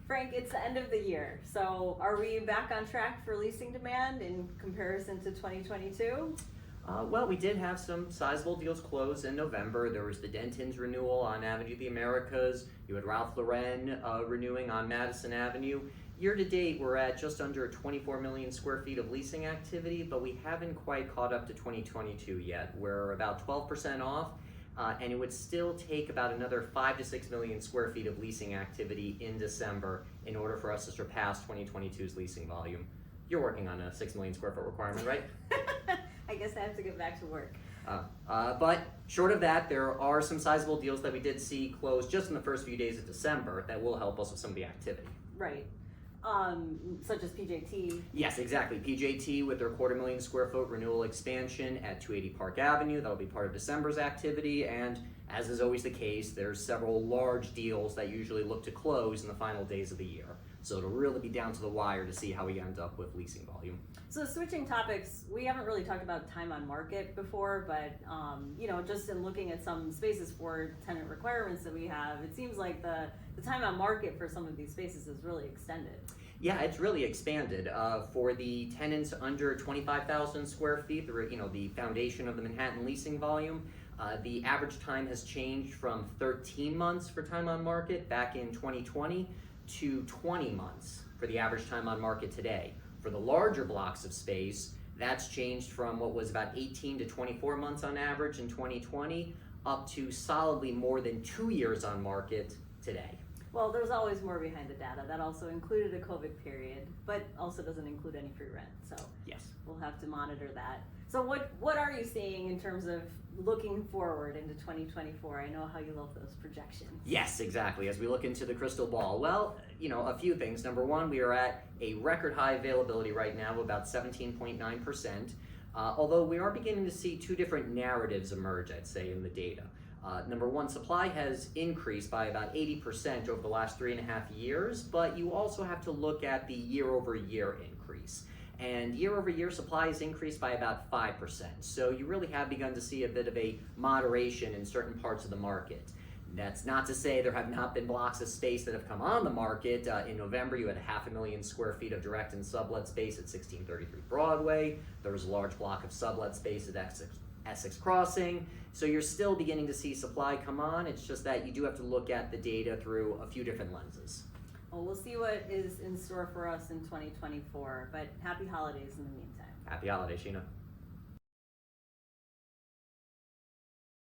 Frank, it's the end of the year, so are we back on track for leasing demand in comparison to 2022? Well, we did have some sizable deals close in November. There was the Denton's renewal on Avenue of the Americas. You had Ralph Lauren renewing on Madison Avenue. Year to date, we're at just under 24 million square feet of leasing activity, but we haven't quite caught up to 2022 yet. We're about 12% off, and it would still take about another 5 to 6 million square feet of leasing activity in December in order for us to surpass 2022's leasing volume. You're working on a 6 million square foot requirement, right? I guess I have to get back to work. But short of that, there are some sizable deals that we did see close just in the first few days of December that will help us with some of the activity. Right. Such as PJT. Yes, exactly. PJT with their 250,000 square foot renewal expansion at 280 Park Avenue. That'll be part of December's activity. And as is always the case, there's several large deals that usually look to close in the final days of the year. So it'll really be down to the wire to see how we end up with leasing volume. So switching topics, we haven't really talked about time on market before, but just in looking at some spaces for tenant requirements that we have, it seems like the time on market for some of these spaces is really extended. Yeah, it's really expanded. For the tenants under 25,000 square feet, the foundation of the Manhattan leasing volume, the average time has changed from 13 months for time on market back in 2020 to 20 months for the average time on market today. For the larger blocks of space, that's changed from what was about 18 to 24 months on average in 2020 up to solidly more than 2 years on market today. Well, there's always more behind the data. That also included a COVID period, but also doesn't include any free rent. So yes, we'll have to monitor that. So what are you seeing in terms of looking forward into 2024? I know how you love those projections. Yes, exactly. As we look into the crystal ball, well, a few things. Number one, we are at a record high availability right now of about 17.9%. Although we are beginning to see two different narratives emerge, I'd say, in the data. Number one, supply has increased by about 80% over the last 3.5 years, but you also have to look at the year-over-year increase. And year-over-year supply has increased by about 5%. So you really have begun to see a bit of a moderation in certain parts of the market. That's not to say there have not been blocks of space that have come on the market. In November, you had 500,000 square feet of direct and sublet space at 1633 Broadway. There was a large block of sublet space at Essex Crossing. So you're still beginning to see supply come on. It's just that you do have to look at the data through a few different lenses. Well, we'll see what is in store for us in 2024, but happy holidays in the meantime. Happy holidays, Sheena.